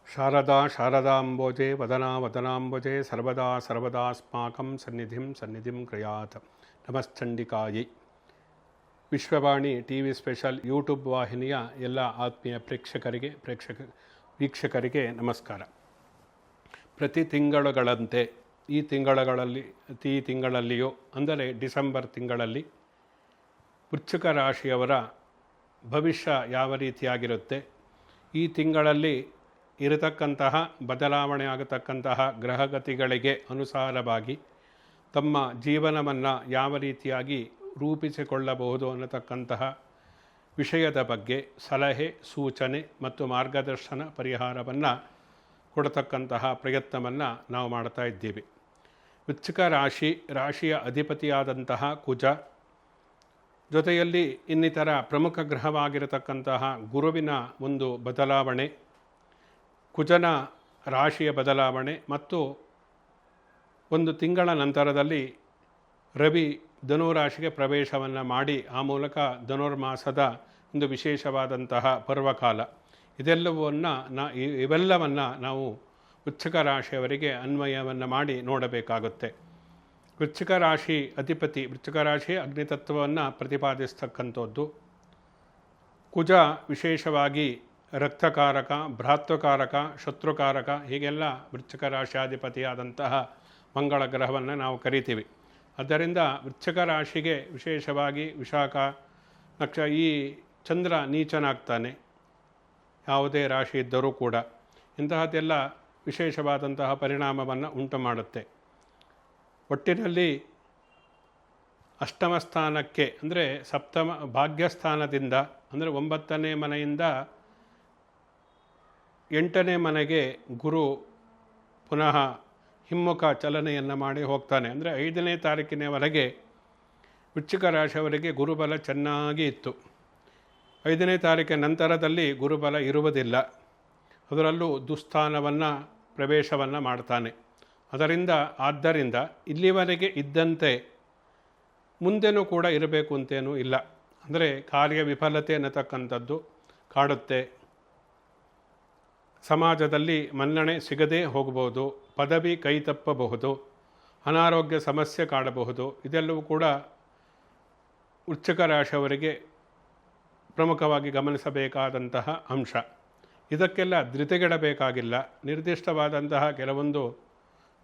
ಶಾರದಾ ಶಾರದಾಂಬೋಜೆ ವದನಾ ವದನಾಂಬೋಜೆ ಸರ್ವದಾ ಸರ್ವದಾಸ್ಮಾಕಂ ಸನ್ನಿಧಿಂ ಕ್ರಿಯಾತ್. ನಮಶ್ಚಂಡಿಕಾಯೈ. Vishwavani TV special YouTube ವಾಹಿನಿಯ ಎಲ್ಲ ಆತ್ಮೀಯ ವೀಕ್ಷಕರಿಗೆ ನಮಸ್ಕಾರ. ಪ್ರತಿ ತಿಂಗಳುಗಳಂತೆ ಈ ತಿಂಗಳಲ್ಲಿಯೂ ಅಂದರೆ ಡಿಸೆಂಬರ್ ತಿಂಗಳಲ್ಲಿ ವೃಶ್ಚಿಕ ರಾಶಿಯವರ ಭವಿಷ್ಯ ಯಾವ ರೀತಿಯಾಗಿರುತ್ತೆ, ಈ ತಿಂಗಳಲ್ಲಿ ಇರತಕ್ಕಂತಹ ಬದಲಾವಣೆ ಆಗತಕ್ಕಂತಹ ಗ್ರಹಗತಿಗಳಿಗೆ ಅನುಸಾರವಾಗಿ ತಮ್ಮ ಜೀವನವನ್ನು ಯಾವ ರೀತಿಯಾಗಿ ರೂಪಿಸಿಕೊಳ್ಳಬಹುದು ಅನ್ನತಕ್ಕಂತಹ ವಿಷಯದ ಬಗ್ಗೆ ಸಲಹೆ, ಸೂಚನೆ ಮತ್ತು ಮಾರ್ಗದರ್ಶನ ಪರಿಹಾರವನ್ನು ಕೊಡತಕ್ಕಂತಹ ಪ್ರಯತ್ನವನ್ನು ನಾವು ಮಾಡ್ತಾ ಇದ್ದೀವಿ. ವೃಶ್ಚಿಕ ರಾಶಿಯ ಅಧಿಪತಿಯಾದಂತಹ ಕುಜ, ಜೊತೆಯಲ್ಲಿ ಇನ್ನಿತರ ಪ್ರಮುಖ ಗ್ರಹವಾಗಿರತಕ್ಕಂತಹ ಗುರುವಿನ ಒಂದು ಬದಲಾವಣೆ, ಕುಜನ ರಾಶಿಯ ಬದಲಾವಣೆ ಮತ್ತು ಒಂದು ತಿಂಗಳ ನಂತರದಲ್ಲಿ ರವಿ ಧನುರಾಶಿಗೆ ಪ್ರವೇಶವನ್ನು ಮಾಡಿ ಆ ಮೂಲಕ ಧನುರ್ಮಾಸದ ಒಂದು ವಿಶೇಷವಾದಂತಹ ಪರ್ವಕಾಲ, ಇವೆಲ್ಲವನ್ನು ನಾವು ವೃಶ್ಚಿಕ ರಾಶಿಯವರಿಗೆ ಅನ್ವಯವನ್ನು ಮಾಡಿ ನೋಡಬೇಕಾಗುತ್ತೆ. ವೃಶ್ಚಿಕ ರಾಶಿ ಅಧಿಪತಿ, ವೃಶ್ಚಿಕ ರಾಶಿ ಅಗ್ನಿತತ್ವವನ್ನು ಪ್ರತಿಪಾದಿಸ್ತಕ್ಕಂಥದ್ದು. ಕುಜ ವಿಶೇಷವಾಗಿ ರಕ್ತಕಾರಕ, ಭ್ರಾತೃಕಾರಕ, ಶತ್ರುಕಾರಕ, ಹೀಗೆಲ್ಲ ವೃಶ್ಚಿಕ ರಾಶಿಯಾಧಿಪತಿಯಾದಂತಹ ಮಂಗಳ ಗ್ರಹವನ್ನು ನಾವು ಕರಿತೀವಿ. ಆದ್ದರಿಂದ ವೃಶ್ಚಿಕ ರಾಶಿಗೆ ವಿಶೇಷವಾಗಿ ವಿಶಾಖ ಈ ಚಂದ್ರ ನೀಚನಾಗ್ತಾನೆ, ಯಾವುದೇ ರಾಶಿ ಇದ್ದರೂ ಕೂಡ ಇಂತಹದ್ದೆಲ್ಲ ವಿಶೇಷವಾದಂತಹ ಪರಿಣಾಮವನ್ನು ಉಂಟು ಮಾಡುತ್ತೆ. ಒಟ್ಟಿನಲ್ಲಿ ಅಷ್ಟಮ ಸ್ಥಾನಕ್ಕೆ ಅಂದರೆ ಸಪ್ತಮ ಭಾಗ್ಯಸ್ಥಾನದಿಂದ ಅಂದರೆ 9ನೇ ಮನೆಯಿಂದ 8ನೇ ಮನೆಗೆ ಗುರು ಪುನಃ ಹಿಮ್ಮುಖ ಚಲನೆಯನ್ನು ಮಾಡಿ ಹೋಗ್ತಾನೆ. ಅಂದರೆ 5ನೇ ತಾರೀಕಿನವರೆಗೆ ವೃಶ್ಚಿಕ ರಾಶಿಯವರಿಗೆ ಗುರುಬಲ ಚೆನ್ನಾಗಿ ಇತ್ತು. 5ನೇ ತಾರೀಕಿನ ನಂತರದಲ್ಲಿ ಗುರುಬಲ ಇರುವುದಿಲ್ಲ, ಅದರಲ್ಲೂ ದುಸ್ಥಾನವನ್ನು ಪ್ರವೇಶವನ್ನು ಮಾಡ್ತಾನೆ. ಆದ್ದರಿಂದ ಇಲ್ಲಿವರೆಗೆ ಇದ್ದಂತೆ ಮುಂದೆನೂ ಕೂಡ ಇರಬೇಕು ಅಂತೇನೂ ಇಲ್ಲ. ಅಂದರೆ ಕಾರ್ಯ ವಿಫಲತೆ ಅನ್ನತಕ್ಕಂಥದ್ದು ಕಾಡುತ್ತೆ, ಸಮಾಜದಲ್ಲಿ ಮನ್ನಣೆ ಸಿಗದೇ ಹೋಗಬಹುದು, ಪದವಿ ಕೈತಪ್ಪಬಹುದು, ಅನಾರೋಗ್ಯ ಸಮಸ್ಯೆ ಕಾಡಬಹುದು. ಇದೆಲ್ಲವೂ ಕೂಡ ವೃಶ್ಚಿಕ ರಾಶಿಯವರಿಗೆ ಪ್ರಮುಖವಾಗಿ ಗಮನಿಸಬೇಕಾದಂತಹ ಅಂಶ. ಇದಕ್ಕೆಲ್ಲ ಧೃತಿಗೆಡಬೇಕಾಗಿಲ್ಲ. ನಿರ್ದಿಷ್ಟವಾದಂತಹ ಕೆಲವೊಂದು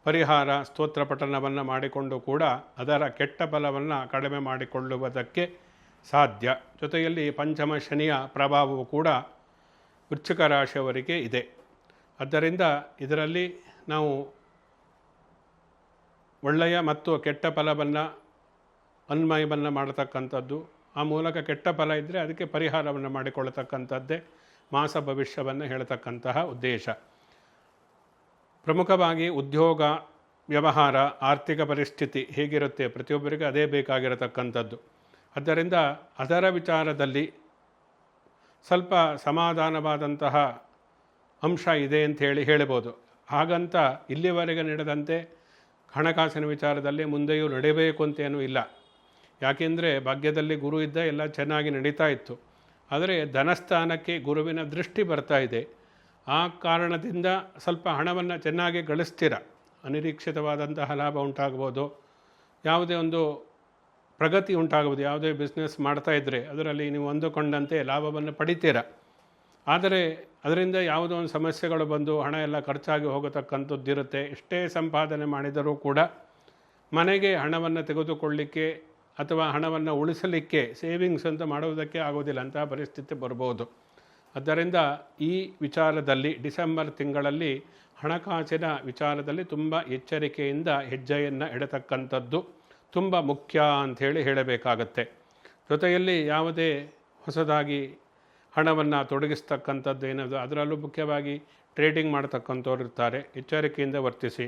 ಪರಿಹಾರ ಸ್ತೋತ್ರ ಪಠಣವನ್ನು ಮಾಡಿಕೊಂಡು ಕೂಡ ಅದರ ಕೆಟ್ಟ ಫಲವನ್ನು ಕಡಿಮೆ ಮಾಡಿಕೊಳ್ಳುವುದಕ್ಕೆ ಸಾಧ್ಯ. ಜೊತೆಯಲ್ಲಿ ಪಂಚಮ ಶನಿಯ ಪ್ರಭಾವವು ಕೂಡ ವೃಶ್ಚಿಕ ರಾಶಿಯವರಿಗೆ ಇದೆ. ಆದ್ದರಿಂದ ಇದರಲ್ಲಿ ನಾವು ಒಳ್ಳೆಯ ಮತ್ತು ಕೆಟ್ಟ ಫಲವನ್ನು ಅನ್ವಯವನ್ನು ಮಾಡತಕ್ಕಂಥದ್ದು, ಆ ಮೂಲಕ ಕೆಟ್ಟ ಫಲ ಇದ್ದರೆ ಅದಕ್ಕೆ ಪರಿಹಾರವನ್ನು ಮಾಡಿಕೊಳ್ಳತಕ್ಕಂಥದ್ದೇ ಮಾಸ ಭವಿಷ್ಯವನ್ನು ಹೇಳತಕ್ಕಂತಹ ಉದ್ದೇಶ. ಪ್ರಮುಖವಾಗಿ ಉದ್ಯೋಗ, ವ್ಯವಹಾರ, ಆರ್ಥಿಕ ಪರಿಸ್ಥಿತಿ ಹೇಗಿರುತ್ತೆ ಪ್ರತಿಯೊಬ್ಬರಿಗೆ ಅದೇ ಬೇಕಾಗಿರತಕ್ಕಂಥದ್ದು. ಆದ್ದರಿಂದ ಅದರ ವಿಚಾರದಲ್ಲಿ ಸ್ವಲ್ಪ ಸಮಾಧಾನವಾದಂತಹ ಅಂಶ ಇದೆ ಅಂತ ಹೇಳ್ಬೋದು. ಹಾಗಂತ ಇಲ್ಲಿವರೆಗೆ ನಡೆದಂತೆ ಹಣಕಾಸಿನ ವಿಚಾರದಲ್ಲಿ ಮುಂದೆಯೂ ನಡೆಯಬೇಕು ಅಂತೇನೂ ಇಲ್ಲ. ಯಾಕೆಂದರೆ ಭಾಗ್ಯದಲ್ಲಿ ಗುರು ಇದ್ದ ಎಲ್ಲ ಚೆನ್ನಾಗಿ ನಡೀತಾ ಇತ್ತು. ಆದರೆ ಧನಸ್ಥಾನಕ್ಕೆ ಗುರುವಿನ ದೃಷ್ಟಿ ಬರ್ತಾ ಇದೆ. ಆ ಕಾರಣದಿಂದ ಸ್ವಲ್ಪ ಹಣವನ್ನು ಚೆನ್ನಾಗಿ ಗಳಿಸ್ತೀರ, ಅನಿರೀಕ್ಷಿತವಾದಂತಹ ಲಾಭ ಉಂಟಾಗ್ಬೋದು, ಯಾವುದೇ ಒಂದು ಪ್ರಗತಿ ಉಂಟಾಗ್ಬೋದು. ಯಾವುದೇ ಬಿಸ್ನೆಸ್ ಮಾಡ್ತಾಯಿದ್ರೆ ಅದರಲ್ಲಿ ನೀವು ಅಂದುಕೊಂಡಂತೆ ಲಾಭವನ್ನು ಪಡಿತೀರ. ಆದರೆ ಅದರಿಂದ ಯಾವುದೋ ಒಂದು ಸಮಸ್ಯೆಗಳು ಬಂದು ಹಣ ಎಲ್ಲ ಖರ್ಚಾಗಿ ಹೋಗತಕ್ಕಂಥದ್ದಿರುತ್ತೆ. ಎಷ್ಟೇ ಸಂಪಾದನೆ ಮಾಡಿದರೂ ಕೂಡ ಮನೆಗೆ ಹಣವನ್ನು ತೆಗೆದುಕೊಳ್ಳಲಿಕ್ಕೆ ಅಥವಾ ಹಣವನ್ನು ಉಳಿಸಲಿಕ್ಕೆ ಸೇವಿಂಗ್ಸ್ ಅಂತ ಮಾಡುವುದಕ್ಕೆ ಆಗೋದಿಲ್ಲ, ಅಂತಹ ಪರಿಸ್ಥಿತಿ ಬರ್ಬೋದು. ಆದ್ದರಿಂದ ಈ ವಿಚಾರದಲ್ಲಿ ಡಿಸೆಂಬರ್ ತಿಂಗಳಲ್ಲಿ ಹಣಕಾಸಿನ ವಿಚಾರದಲ್ಲಿ ತುಂಬ ಎಚ್ಚರಿಕೆಯಿಂದ ಹೆಜ್ಜೆಯನ್ನು ಇಡತಕ್ಕಂಥದ್ದು ತುಂಬ ಮುಖ್ಯ ಅಂಥೇಳಿ ಹೇಳಬೇಕಾಗತ್ತೆ. ಜೊತೆಯಲ್ಲಿ ಯಾವುದೇ ಹೊಸದಾಗಿ ಹಣವನ್ನು ತೊಡಗಿಸ್ತಕ್ಕಂಥದ್ದು ಏನಾದರೂ, ಅದರಲ್ಲೂ ಮುಖ್ಯವಾಗಿ ಟ್ರೇಡಿಂಗ್ ಮಾಡ್ತಕ್ಕಂಥವ್ರು ಇರ್ತಾರೆ, ಎಚ್ಚರಿಕೆಯಿಂದ ವರ್ತಿಸಿ.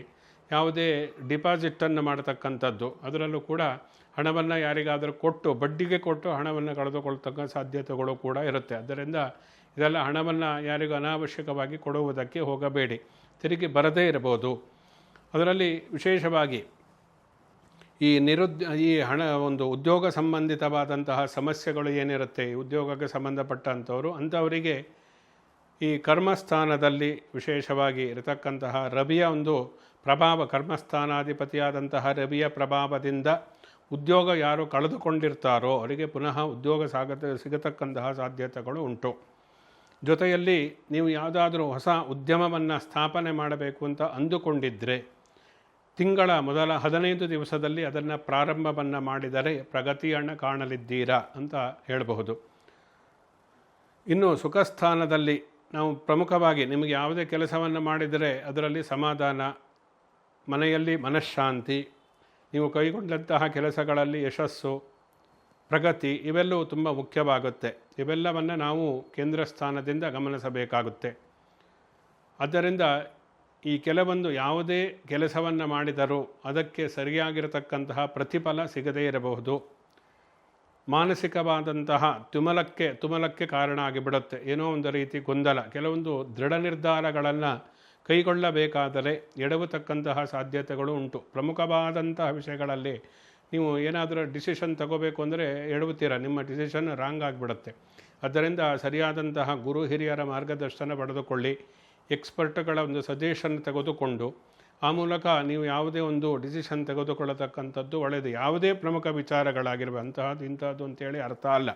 ಯಾವುದೇ ಡಿಪಾಸಿಟನ್ನು ಮಾಡತಕ್ಕಂಥದ್ದು, ಅದರಲ್ಲೂ ಕೂಡ ಹಣವನ್ನು ಯಾರಿಗಾದರೂ ಕೊಟ್ಟು ಬಡ್ಡಿಗೆ ಕೊಟ್ಟು ಹಣವನ್ನು ಕಳೆದುಕೊಳ್ತಕ್ಕ ಸಾಧ್ಯತೆಗಳು ಕೂಡ ಇರುತ್ತೆ. ಆದ್ದರಿಂದ ಇದೆಲ್ಲ ಹಣವನ್ನು ಯಾರಿಗೂ ಅನಾವಶ್ಯಕವಾಗಿ ಕೊಡುವುದಕ್ಕೆ ಹೋಗಬೇಡಿ, ತಿರುಗಿ ಬರದೇ ಇರಬಹುದು. ಅದರಲ್ಲಿ ವಿಶೇಷವಾಗಿ ಈ ಒಂದು ಉದ್ಯೋಗ ಸಂಬಂಧಿತವಾದಂತಹ ಸಮಸ್ಯೆಗಳು ಏನಿರುತ್ತೆ, ಈ ಉದ್ಯೋಗಕ್ಕೆ ಸಂಬಂಧಪಟ್ಟಂಥವರು ಅಂಥವರಿಗೆ ಈ ಕರ್ಮಸ್ಥಾನದಲ್ಲಿ ವಿಶೇಷವಾಗಿ ಇರತಕ್ಕಂತಹ ರವಿಯ ಒಂದು ಪ್ರಭಾವ, ಕರ್ಮಸ್ಥಾನಾಧಿಪತಿಯಾದಂತಹ ರವಿಯ ಪ್ರಭಾವದಿಂದ ಉದ್ಯೋಗ ಯಾರು ಕಳೆದುಕೊಂಡಿರ್ತಾರೋ ಅವರಿಗೆ ಪುನಃ ಉದ್ಯೋಗ ಸಿಗತಕ್ಕಂತಹ ಸಾಧ್ಯತೆಗಳು ಉಂಟು. ಜೊತೆಯಲ್ಲಿ ನೀವು ಯಾವುದಾದ್ರೂ ಹೊಸ ಉದ್ಯಮವನ್ನು ಸ್ಥಾಪನೆ ಮಾಡಬೇಕು ಅಂತ ಅಂದುಕೊಂಡಿದ್ದರೆ ತಿಂಗಳ ಮೊದಲ 15 ದಿವಸದಲ್ಲಿ ಅದನ್ನು ಪ್ರಾರಂಭವನ್ನು ಮಾಡಿದರೆ ಪ್ರಗತಿಯನ್ನು ಕಾಣಲಿದ್ದೀರಾ ಅಂತ ಹೇಳಬಹುದು. ಇನ್ನು ಸುಖಸ್ಥಾನದಲ್ಲಿ ನಾವು ಪ್ರಮುಖವಾಗಿ ನಿಮಗೆ ಯಾವುದೇ ಕೆಲಸವನ್ನು ಮಾಡಿದರೆ ಅದರಲ್ಲಿ ಸಮಾಧಾನ, ಮನೆಯಲ್ಲಿ ಮನಃಶಾಂತಿ, ನೀವು ಕೈಗೊಂಡಂತಹ ಕೆಲಸಗಳಲ್ಲಿ ಯಶಸ್ಸು, ಪ್ರಗತಿ ಇವೆಲ್ಲವೂ ತುಂಬ ಮುಖ್ಯವಾಗುತ್ತೆ. ಇವೆಲ್ಲವನ್ನು ನಾವು ಕೇಂದ್ರ ಸ್ಥಾನದಿಂದ ಗಮನಿಸಬೇಕಾಗುತ್ತೆ. ಆದ್ದರಿಂದ ಈ ಕೆಲವೊಂದು ಯಾವುದೇ ಕೆಲಸವನ್ನು ಮಾಡಿದರೂ ಅದಕ್ಕೆ ಸರಿಯಾಗಿರತಕ್ಕಂತಹ ಪ್ರತಿಫಲ ಸಿಗದೇ ಇರಬಹುದು. ಮಾನಸಿಕವಾದಂತಹ ತುಮಲಕ್ಕೆ ಕಾರಣ ಆಗಿಬಿಡುತ್ತೆ. ಏನೋ ಒಂದು ರೀತಿ ಗೊಂದಲ, ಕೆಲವೊಂದು ದೃಢ ನಿರ್ಧಾರಗಳನ್ನು ಕೈಗೊಳ್ಳಬೇಕಾದರೆ ಎಡವತಕ್ಕಂತಹ ಸಾಧ್ಯತೆಗಳು ಉಂಟು. ಪ್ರಮುಖವಾದಂತಹ ವಿಷಯಗಳಲ್ಲಿ ನೀವು ಏನಾದರೂ ಡಿಸಿಷನ್ ತಗೋಬೇಕು ಅಂದರೆ ಎಡವುತ್ತೀರ, ನಿಮ್ಮ ಡಿಸಿಷನ್ ರಾಂಗ್ ಆಗಿಬಿಡುತ್ತೆ. ಆದ್ದರಿಂದ ಸರಿಯಾದಂತಹ ಗುರು ಹಿರಿಯರ ಮಾರ್ಗದರ್ಶನ ಪಡೆದುಕೊಳ್ಳಿ, ಎಕ್ಸ್ಪರ್ಟ್ಗಳ ಒಂದು ಸಜೆಷನ್ ತೆಗೆದುಕೊಂಡು ಆ ಮೂಲಕ ನೀವು ಯಾವುದೇ ಒಂದು ಡಿಸಿಷನ್ ತೆಗೆದುಕೊಳ್ಳತಕ್ಕಂಥದ್ದು ಒಳ್ಳೆಯದು. ಯಾವುದೇ ಪ್ರಮುಖ ವಿಚಾರಗಳಾಗಿರುವ ಅಂತಹದ್ದು ಇಂಥದ್ದು ಅಂತೇಳಿ ಅರ್ಥ ಅಲ್ಲ.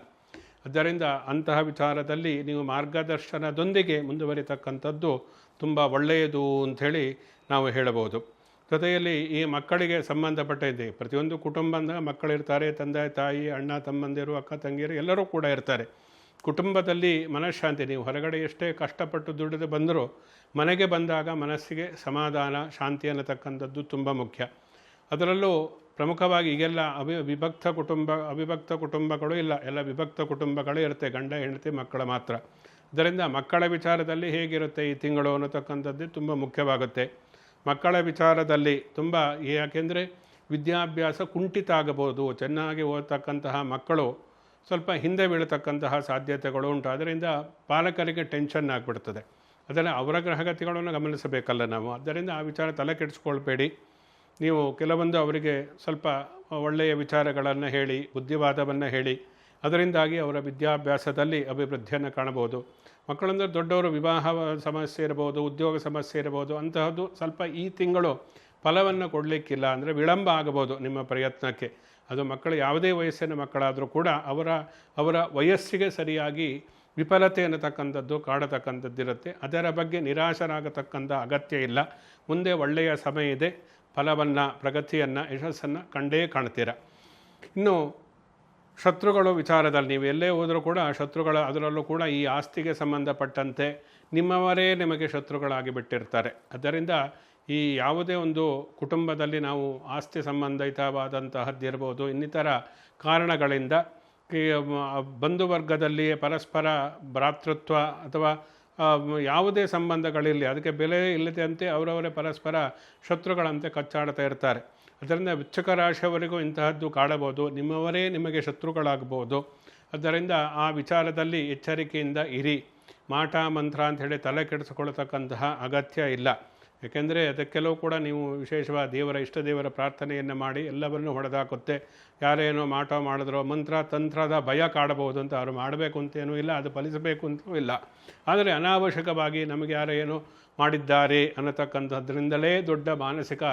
ಆದ್ದರಿಂದ ಅಂತಹ ವಿಚಾರದಲ್ಲಿ ನೀವು ಮಾರ್ಗದರ್ಶನದೊಂದಿಗೆ ಮುಂದುವರಿತಕ್ಕಂಥದ್ದು ತುಂಬ ಒಳ್ಳೆಯದು ಅಂಥೇಳಿ ನಾವು ಹೇಳಬಹುದು. ಜೊತೆಯಲ್ಲಿ ಈ ಮಕ್ಕಳಿಗೆ ಸಂಬಂಧಪಟ್ಟಿದೆ, ಪ್ರತಿಯೊಂದು ಕುಟುಂಬದ ಮಕ್ಕಳಿರ್ತಾರೆ, ತಂದೆ ತಾಯಿ, ಅಣ್ಣ ತಮ್ಮಂದಿರು, ಅಕ್ಕ ತಂಗಿಯರು ಎಲ್ಲರೂ ಕೂಡ ಇರ್ತಾರೆ. ಕುಟುಂಬದಲ್ಲಿ ಮನಃಶಾಂತಿ, ನೀವು ಹೊರಗಡೆ ಎಷ್ಟೇ ಕಷ್ಟಪಟ್ಟು ದುಡಿದು ಬಂದರೂ ಮನೆಗೆ ಬಂದಾಗ ಮನಸ್ಸಿಗೆ ಸಮಾಧಾನ, ಶಾಂತಿ ಅನ್ನತಕ್ಕಂಥದ್ದು ತುಂಬ ಮುಖ್ಯ. ಅದರಲ್ಲೂ ಪ್ರಮುಖವಾಗಿ ಈಗೆಲ್ಲ ಅವಿಭಕ್ತ ಕುಟುಂಬಗಳು ಇಲ್ಲ, ಎಲ್ಲ ವಿಭಕ್ತ ಕುಟುಂಬಗಳೇ ಇರುತ್ತೆ, ಗಂಡ ಹೆಂಡತಿ ಮಕ್ಕಳ ಮಾತ್ರ. ಇದರಿಂದ ಮಕ್ಕಳ ವಿಚಾರದಲ್ಲಿ ಹೇಗಿರುತ್ತೆ ಈ ತಿಂಗಳು ಅನ್ನತಕ್ಕಂಥದ್ದು ತುಂಬ ಮುಖ್ಯವಾಗುತ್ತೆ. ಮಕ್ಕಳ ವಿಚಾರದಲ್ಲಿ ತುಂಬ, ಯಾಕೆಂದರೆ ವಿದ್ಯಾಭ್ಯಾಸ ಕುಂಠಿತ ಆಗಬಹುದು, ಚೆನ್ನಾಗಿ ಓದ್ತಕ್ಕಂತಹ ಮಕ್ಕಳು ಸ್ವಲ್ಪ ಹಿಂದೆ ಬೀಳತಕ್ಕಂತಹ ಸಾಧ್ಯತೆಗಳು ಉಂಟು. ಅದರಿಂದ ಪಾಲಕರಿಗೆ ಟೆನ್ಷನ್ ಆಗಿಬಿಡ್ತದೆ. ಅದನ್ನು ಅವರ ಗ್ರಹಗತಿಗಳನ್ನು ಗಮನಿಸಬೇಕಲ್ಲ ನಾವು. ಆದ್ದರಿಂದ ಆ ವಿಚಾರ ತಲೆ ಕೆಡಿಸ್ಕೊಳ್ಬೇಡಿ. ನೀವು ಕೆಲವೊಂದು ಅವರಿಗೆ ಸ್ವಲ್ಪ ಒಳ್ಳೆಯ ವಿಚಾರಗಳನ್ನು ಹೇಳಿ, ಬುದ್ಧಿವಾದವನ್ನು ಹೇಳಿ, ಅದರಿಂದಾಗಿ ಅವರ ವಿದ್ಯಾಭ್ಯಾಸದಲ್ಲಿ ಅಭಿವೃದ್ಧಿಯನ್ನು ಕಾಣಬಹುದು. ಮಕ್ಕಳಂದರೆ ದೊಡ್ಡವರು ವಿವಾಹ ಸಮಸ್ಯೆ ಇರ್ಬೋದು, ಉದ್ಯೋಗ ಸಮಸ್ಯೆ ಇರ್ಬೋದು, ಅಂತಹದ್ದು ಸ್ವಲ್ಪ ಈ ತಿಂಗಳು ಫಲವನ್ನು ಕೊಡಲಿಕ್ಕಿಲ್ಲ, ಅಂದರೆ ವಿಳಂಬ ಆಗಬಹುದು ನಿಮ್ಮ ಪ್ರಯತ್ನಕ್ಕೆ. ಅದು ಮಕ್ಕಳು ಯಾವುದೇ ವಯಸ್ಸಿನ ಮಕ್ಕಳಾದರೂ ಕೂಡ ಅವರ ವಯಸ್ಸಿಗೆ ಸರಿಯಾಗಿ ವಿಫಲತೆ ಅನ್ನತಕ್ಕಂಥದ್ದು ಕಾಡತಕ್ಕಂಥದ್ದಿರುತ್ತೆ. ಅದರ ಬಗ್ಗೆ ನಿರಾಶರಾಗತಕ್ಕಂಥ ಅಗತ್ಯ ಇಲ್ಲ. ಮುಂದೆ ಒಳ್ಳೆಯ ಸಮಯ ಇದೆ, ಫಲವನ್ನು, ಪ್ರಗತಿಯನ್ನು, ಯಶಸ್ಸನ್ನು ಕಂಡೇ ಕಾಣ್ತೀರ. ಇನ್ನು ಶತ್ರುಗಳು ವಿಚಾರದಲ್ಲಿ ನೀವು ಎಲ್ಲೇ ಹೋದರೂ ಕೂಡ ಅದರಲ್ಲೂ ಕೂಡ ಈ ಆಸ್ತಿಗೆ ಸಂಬಂಧಪಟ್ಟಂತೆ ನಿಮ್ಮವರೇ ನಿಮಗೆ ಶತ್ರುಗಳಾಗಿ ಬಿಟ್ಟಿರ್ತಾರೆ. ಆದ್ದರಿಂದ ಈ ಯಾವುದೇ ಒಂದು ಕುಟುಂಬದಲ್ಲಿ ನಾವು ಆಸ್ತಿ ಸಂಬಂಧಿತವಾದಂತಹದ್ದಿರ್ಬೋದು, ಇನ್ನಿತರ ಕಾರಣಗಳಿಂದ ಬಂಧುವರ್ಗದಲ್ಲಿಯೇ ಪರಸ್ಪರ ಭ್ರಾತೃತ್ವ ಅಥವಾ ಯಾವುದೇ ಸಂಬಂಧಗಳಿರಲಿ ಅದಕ್ಕೆ ಬೆಲೆ ಇಲ್ಲದಂತೆ ಅವರವರೇ ಪರಸ್ಪರ ಶತ್ರುಗಳಂತೆ ಕಚ್ಚಾಡ್ತಾ ಇರ್ತಾರೆ. ಅದರಿಂದ ವೃಶ್ಚಿಕ ರಾಶಿಯವರಿಗೂ ಇಂತಹದ್ದು ಕಾಡಬಹುದು, ನಿಮ್ಮವರೇ ನಿಮಗೆ ಶತ್ರುಗಳಾಗಬಹುದು. ಆದ್ದರಿಂದ ಆ ವಿಚಾರದಲ್ಲಿ ಎಚ್ಚರಿಕೆಯಿಂದ ಇರಿ. ಮಾಟ ಮಂತ್ರ ಅಂಥೇಳಿ ತಲೆ ಕೆಡಿಸಿಕೊಳ್ಳತಕ್ಕಂತಹ ಅಗತ್ಯ ಇಲ್ಲ. ಏಕೆಂದರೆ ಅದಕ್ಕೆಲ್ಲವೂ ಕೂಡ ನೀವು ವಿಶೇಷವಾದ ಇಷ್ಟ ದೇವರ ಪ್ರಾರ್ಥನೆಯನ್ನು ಮಾಡಿ ಎಲ್ಲವನ್ನೂ ಹೊಡೆದಾಕುತ್ತೆ. ಯಾರೇನೋ ಮಾಟ ಮಾಡಿದ್ರೋ ಮಂತ್ರ ತಂತ್ರದ ಭಯ ಕಾಡಬಹುದು ಅಂತ ಅವರು ಮಾಡಬೇಕು ಅಂತೇನೂ ಇಲ್ಲ, ಅದು ಫಲಿಸಬೇಕು ಅಂತಲೂ ಇಲ್ಲ. ಆದರೆ ಅನಾವಶ್ಯಕವಾಗಿ ನಮಗೆ ಯಾರೇನೋ ಮಾಡಿದ್ದಾರೆ ಅನ್ನತಕ್ಕಂಥದ್ರಿಂದಲೇ ದೊಡ್ಡ ಮಾನಸಿಕ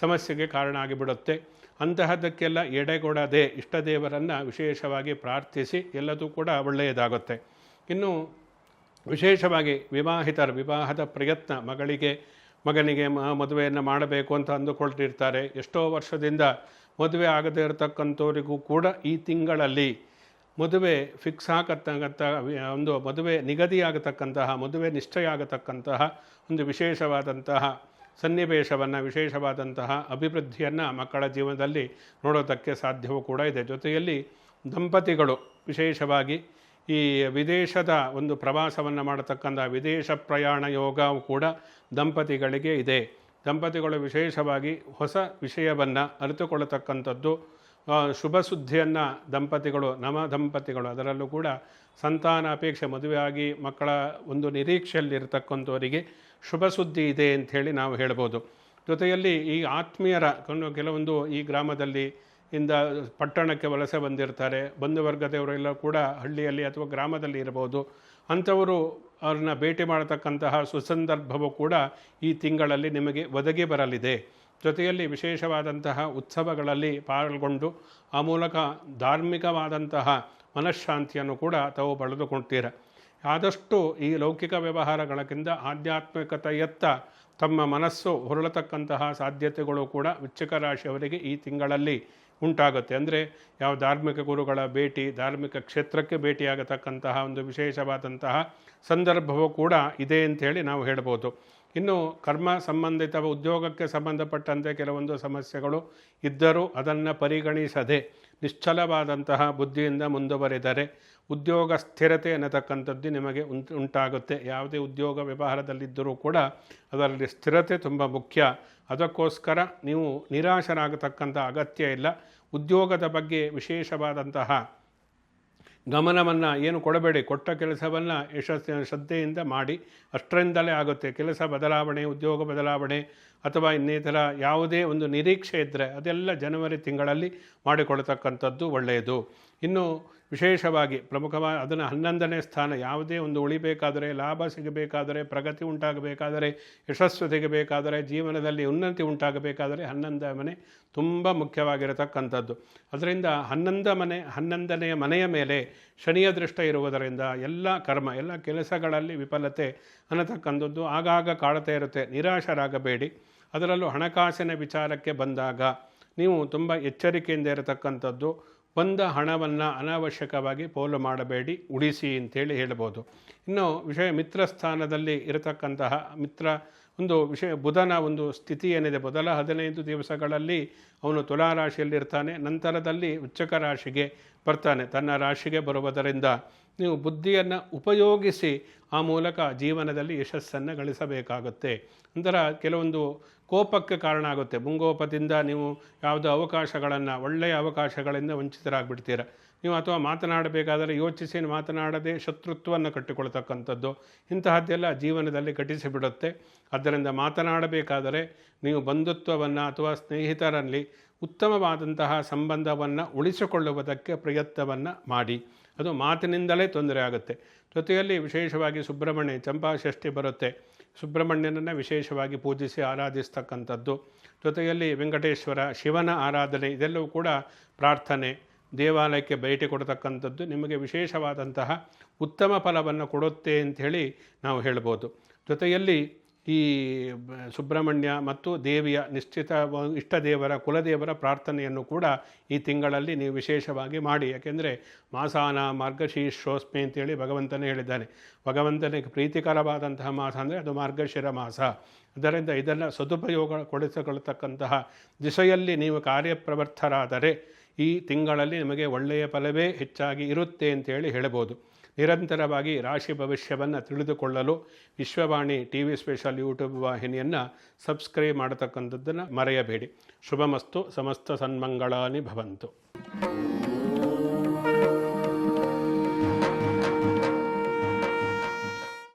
ಸಮಸ್ಯೆಗೆ ಕಾರಣ ಆಗಿಬಿಡುತ್ತೆ. ಅಂತಹದ್ದಕ್ಕೆಲ್ಲ ಎಡೆಗೊಡದೆ ಇಷ್ಟ ದೇವರನ್ನು ವಿಶೇಷವಾಗಿ ಪ್ರಾರ್ಥಿಸಿ ಎಲ್ಲದೂ ಕೂಡ ಒಳ್ಳೆಯದಾಗುತ್ತೆ. ಇನ್ನು ವಿಶೇಷವಾಗಿ ವಿವಾಹದ ಪ್ರಯತ್ನ, ಮಗನಿಗೆ ಮದುವೆಯನ್ನು ಮಾಡಬೇಕು ಅಂತ ಅಂದುಕೊಳ್ತಿರ್ತಾರೆ. ಎಷ್ಟೋ ವರ್ಷದಿಂದ ಮದುವೆ ಆಗದೇ ಇರತಕ್ಕಂಥವರಿಗೂ ಕೂಡ ಈ ತಿಂಗಳಲ್ಲಿ ಮದುವೆ ಫಿಕ್ಸ್ ಒಂದು ಮದುವೆ ನಿಗದಿಯಾಗತಕ್ಕಂತಹ, ಮದುವೆ ನಿಶ್ಚಯ ಆಗತಕ್ಕಂತಹ ಒಂದು ವಿಶೇಷವಾದಂತಹ ಸನ್ನಿವೇಶವನ್ನು, ವಿಶೇಷವಾದಂತಹ ಅಭಿವೃದ್ಧಿಯನ್ನು ಮಕ್ಕಳ ಜೀವನದಲ್ಲಿ ನೋಡೋದಕ್ಕೆ ಸಾಧ್ಯವೂ ಕೂಡ ಇದೆ. ಜೊತೆಯಲ್ಲಿ ದಂಪತಿಗಳು ವಿಶೇಷವಾಗಿ ಈ ವಿದೇಶದ ಒಂದು ಪ್ರವಾಸವನ್ನು ಮಾಡತಕ್ಕಂಥ ವಿದೇಶ ಪ್ರಯಾಣ ಯೋಗವೂ ಕೂಡ ದಂಪತಿಗಳಿಗೆ ಇದೆ. ದಂಪತಿಗಳು ವಿಶೇಷವಾಗಿ ಹೊಸ ವಿಷಯವನ್ನು ಅರಿತುಕೊಳ್ಳತಕ್ಕಂಥದ್ದು, ಶುಭ ಸುದ್ದಿಯನ್ನು ನವ ದಂಪತಿಗಳು ಅದರಲ್ಲೂ ಕೂಡ ಸಂತಾನ ಅಪೇಕ್ಷೆ, ಮದುವೆಯಾಗಿ ಮಕ್ಕಳ ಒಂದು ನಿರೀಕ್ಷೆಯಲ್ಲಿರ್ತಕ್ಕಂಥವರಿಗೆ ಶುಭ ಸುದ್ದಿ ಇದೆ ಅಂಥೇಳಿ ನಾವು ಹೇಳ್ಬೋದು. ಜೊತೆಯಲ್ಲಿ ಈ ಆತ್ಮೀಯರ ಕೆಲವೊಂದು ಈ ಗ್ರಾಮದಲ್ಲಿ ಇಂದ ಪಟ್ಟಣಕ್ಕೆ ವಲಸೆ ಬಂದಿರ್ತಾರೆ, ಬಂಧುವರ್ಗದವರೆಲ್ಲ ಕೂಡ ಹಳ್ಳಿಯಲ್ಲಿ ಅಥವಾ ಗ್ರಾಮದಲ್ಲಿ ಇರಬಹುದು. ಅಂಥವರು ಅವ್ರನ್ನ ಭೇಟಿ ಮಾಡತಕ್ಕಂತಹ ಸುಸಂದರ್ಭವೂ ಕೂಡ ಈ ತಿಂಗಳಲ್ಲಿ ನಿಮಗೆ ಒದಗಿ ಬರಲಿದೆ. ಜೊತೆಯಲ್ಲಿ ವಿಶೇಷವಾದಂತಹ ಉತ್ಸವಗಳಲ್ಲಿ ಪಾಲ್ಗೊಂಡು ಆ ಮೂಲಕ ಧಾರ್ಮಿಕವಾದಂತಹ ಮನಃಶಾಂತಿಯನ್ನು ಕೂಡ ತಾವು ಪಡೆದುಕೊಳ್ತೀರ. ಆದಷ್ಟು ಈ ಲೌಕಿಕ ವ್ಯವಹಾರಗಳಕ್ಕಿಂತ ಆಧ್ಯಾತ್ಮಿಕತೆಯತ್ತ ತಮ್ಮ ಮನಸ್ಸು ಹೊರಳತಕ್ಕಂತಹ ಸಾಧ್ಯತೆಗಳು ಕೂಡ ವೃಶ್ಚಿಕ ರಾಶಿಯವರಿಗೆ ಈ ತಿಂಗಳಲ್ಲಿ ಉಂಟಾಗುತ್ತೆ. ಅಂದರೆ ಯಾವ ಧಾರ್ಮಿಕ ಗುರುಗಳ ಭೇಟಿ, ಧಾರ್ಮಿಕ ಕ್ಷೇತ್ರಕ್ಕೆ ಭೇಟಿಯಾಗತಕ್ಕಂತಹ ಒಂದು ವಿಶೇಷವಾದಂತಹ ಸಂದರ್ಭವೂ ಕೂಡ ಇದೆ ಅಂಥೇಳಿ ನಾವು ಹೇಳ್ಬೋದು. ಇನ್ನು ಕರ್ಮ ಸಂಬಂಧಿತ ಉದ್ಯೋಗಕ್ಕೆ ಸಂಬಂಧಪಟ್ಟಂತೆ ಕೆಲವೊಂದು ಸಮಸ್ಯೆಗಳು ಇದ್ದರೂ ಅದನ್ನು ಪರಿಗಣಿಸದೆ ನಿಶ್ಚಲವಾದಂತಹ ಬುದ್ಧಿಯಿಂದ ಮುಂದುವರೆದರೆ ಉದ್ಯೋಗ ಸ್ಥಿರತೆ ಅನ್ನತಕ್ಕಂಥದ್ದು ನಿಮಗೆ ಉಂಟಾಗುತ್ತೆ. ಯಾವುದೇ ಉದ್ಯೋಗ ವ್ಯವಹಾರದಲ್ಲಿದ್ದರೂ ಕೂಡ ಅದರಲ್ಲಿ ಸ್ಥಿರತೆ ತುಂಬ ಮುಖ್ಯ. ಅದಕ್ಕೋಸ್ಕರ ನೀವು ನಿರಾಶರಾಗತಕ್ಕಂಥ ಅಗತ್ಯ ಇಲ್ಲ. ಉದ್ಯೋಗದ ಬಗ್ಗೆ ವಿಶೇಷವಾದಂತಹ ಗಮನವನ್ನು ಏನು ಕೊಡಬೇಡಿ. ಕೊಟ್ಟ ಕೆಲಸವನ್ನು ಶ್ರದ್ಧೆಯಿಂದ ಮಾಡಿ, ಅಷ್ಟರಿಂದಲೇ ಆಗುತ್ತೆ. ಕೆಲಸ ಬದಲಾವಣೆ, ಉದ್ಯೋಗ ಬದಲಾವಣೆ ಅಥವಾ ಇನ್ನಿತರ ಯಾವುದೇ ಒಂದು ನಿರೀಕ್ಷೆ ಇದ್ದರೆ ಅದೆಲ್ಲ ಜನವರಿ ತಿಂಗಳಲ್ಲಿ ಮಾಡಿಕೊಳ್ತಕ್ಕಂಥದ್ದು ಒಳ್ಳೆಯದು. ಇನ್ನು ವಿಶೇಷವಾಗಿ ಪ್ರಮುಖವಾಗಿ ಅದನ್ನು 11ನೇ ಸ್ಥಾನ, ಯಾವುದೇ ಒಂದು ಉಳಿಬೇಕಾದರೆ, ಲಾಭ ಸಿಗಬೇಕಾದರೆ, ಪ್ರಗತಿ ಉಂಟಾಗಬೇಕಾದರೆ, ಯಶಸ್ಸು ಸಿಗಬೇಕಾದರೆ, ಜೀವನದಲ್ಲಿ ಉನ್ನತಿ ಉಂಟಾಗಬೇಕಾದರೆ 11ನೇ ಮನೆ ತುಂಬ ಮುಖ್ಯವಾಗಿರತಕ್ಕಂಥದ್ದು. ಅದರಿಂದ 11ನೇ ಮನೆಯ ಮೇಲೆ ಶನಿಯ ದೃಷ್ಟ ಇರುವುದರಿಂದ ಎಲ್ಲ ಕರ್ಮ, ಎಲ್ಲ ಕೆಲಸಗಳಲ್ಲಿ ವಿಫಲತೆ ಅನ್ನತಕ್ಕಂಥದ್ದು ಆಗಾಗ ಕಾಡ್ತಾ ಇರುತ್ತೆ. ನಿರಾಶರಾಗಬೇಡಿ. ಅದರಲ್ಲೂ ಹಣಕಾಸಿನ ವಿಚಾರಕ್ಕೆ ಬಂದಾಗ ನೀವು ತುಂಬ ಎಚ್ಚರಿಕೆಯಿಂದ ಇರತಕ್ಕಂಥದ್ದು. ಬಂದ ಹಣವನ್ನು ಅನಾವಶ್ಯಕವಾಗಿ ಪೋಲು ಮಾಡಬೇಡಿ, ಉಳಿಸಿ ಅಂತೇಳಿ ಹೇಳ್ಬೋದು. ಇನ್ನು ಮಿತ್ರ ಸ್ಥಾನದಲ್ಲಿ ಇರತಕ್ಕಂತಹ ಒಂದು ಬುಧನ ಒಂದು ಸ್ಥಿತಿ ಏನಿದೆ, ಮೊದಲ 15 ದಿವಸಗಳಲ್ಲಿ ಅವನು ತುಲಾ ರಾಶಿಯಲ್ಲಿರ್ತಾನೆ, ನಂತರದಲ್ಲಿ ವೃಶ್ಚಿಕ ರಾಶಿಗೆ ಬರ್ತಾನೆ. ತನ್ನ ರಾಶಿಗೆ ಬರುವುದರಿಂದ ನೀವು ಬುದ್ಧಿಯನ್ನು ಉಪಯೋಗಿಸಿ ಆ ಮೂಲಕ ಜೀವನದಲ್ಲಿ ಯಶಸ್ಸನ್ನು ಗಳಿಸಬೇಕಾಗುತ್ತೆ. ನಂತರ ಕೆಲವೊಂದು ಕೋಪಕ್ಕೆ ಕಾರಣ ಆಗುತ್ತೆ. ಮುಂಗೋಪದಿಂದ ನೀವು ಯಾವುದೋ ಅವಕಾಶಗಳನ್ನು, ಒಳ್ಳೆಯ ಅವಕಾಶಗಳಿಂದ ವಂಚಿತರಾಗ್ಬಿಡ್ತೀರ. ನೀವು ಅಥವಾ ಮಾತನಾಡಬೇಕಾದರೆ ಯೋಚಿಸಿ ಮಾತನಾಡದೆ ಶತ್ರುತ್ವವನ್ನು ಕಟ್ಟಿಕೊಳ್ತಕ್ಕಂಥದ್ದು, ಇಂತಹದ್ದೆಲ್ಲ ಜೀವನದಲ್ಲಿ ಘಟಿಸಿಬಿಡುತ್ತೆ. ಆದ್ದರಿಂದ ಮಾತನಾಡಬೇಕಾದರೆ ನೀವು ಬಂಧುತ್ವವನ್ನು ಅಥವಾ ಸ್ನೇಹಿತರಲ್ಲಿ ಉತ್ತಮವಾದಂತಹ ಸಂಬಂಧವನ್ನು ಉಳಿಸಿಕೊಳ್ಳುವುದಕ್ಕೆ ಪ್ರಯತ್ನವನ್ನು ಮಾಡಿ. ಅದು ಮಾತಿನಿಂದಲೇ ತೊಂದರೆ ಆಗುತ್ತೆ. ಜೊತೆಯಲ್ಲಿ ವಿಶೇಷವಾಗಿ ಸುಬ್ರಹ್ಮಣ್ಯ ಚಂಪಾಷಷ್ಠಿ ಬರುತ್ತೆ. ಸುಬ್ರಹ್ಮಣ್ಯನನ್ನು ವಿಶೇಷವಾಗಿ ಪೂಜಿಸಿ ಆರಾಧಿಸ್ತಕ್ಕಂಥದ್ದು. ಜೊತೆಯಲ್ಲಿ ವೆಂಕಟೇಶ್ವರ, ಶಿವನ ಆರಾಧನೆ, ಇದೆಲ್ಲವೂ ಕೂಡ ಪ್ರಾರ್ಥನೆ, ದೇವಾಲಯಕ್ಕೆ ಭೇಟಿ ಕೊಡತಕ್ಕಂಥದ್ದು ನಿಮಗೆ ವಿಶೇಷವಾದಂತಹ ಉತ್ತಮ ಫಲವನ್ನು ಕೊಡುತ್ತೆ ಅಂಥೇಳಿ ನಾವು ಹೇಳ್ಬೋದು. ಜೊತೆಯಲ್ಲಿ ಈ ಸುಬ್ರಹ್ಮಣ್ಯ ಮತ್ತು ದೇವಿಯ ಇಷ್ಟ ದೇವರ, ಕುಲದೇವರ ಪ್ರಾರ್ಥನೆಯನ್ನು ಕೂಡ ಈ ತಿಂಗಳಲ್ಲಿ ನೀವು ವಿಶೇಷವಾಗಿ ಮಾಡಿ. ಯಾಕೆಂದರೆ ಮಾಸಾನ ಮಾರ್ಗಶೀರ್ಷೋಸ್ಮಿ ಅಂತೇಳಿ ಭಗವಂತನೇ ಹೇಳಿದ್ದಾನೆ. ಭಗವಂತನಿಗೆ ಪ್ರೀತಿಕರವಾದಂತಹ ಮಾಸ ಅಂದರೆ ಅದು ಮಾರ್ಗಶಿರ ಮಾಸ. ಅದರಿಂದ ಇದನ್ನು ಸದುಪಯೋಗಗೊಳಿಸಿಕೊಳ್ಳತಕ್ಕಂತಹ ದಿಶೆಯಲ್ಲಿ ನೀವು ಕಾರ್ಯಪ್ರವೃತ್ತರಾದರೆ ಈ ತಿಂಗಳಲ್ಲಿ ನಿಮಗೆ ಒಳ್ಳೆಯ ಫಲವೇ ಹೆಚ್ಚಾಗಿ ಇರುತ್ತೆ ಅಂತೇಳಿ ಹೇಳ್ಬೋದು. ನಿರಂತರವಾಗಿ ರಾಶಿ ಭವಿಷ್ಯವನ್ನು ತಿಳಿದುಕೊಳ್ಳಲು ವಿಶ್ವವಾಣಿ TV ಸ್ಪೆಷಲ್ ಯೂಟ್ಯೂಬ್ ವಾಹಿನಿಯನ್ನು ಸಬ್ಸ್ಕ್ರೈಬ್ ಮಾಡತಕ್ಕಂಥದ್ದನ್ನು ಮರೆಯಬೇಡಿ. ಶುಭಮಸ್ತು. ಸಮಸ್ತ ಸನ್ಮಂಗಳಾನಿ ಭವಂತು.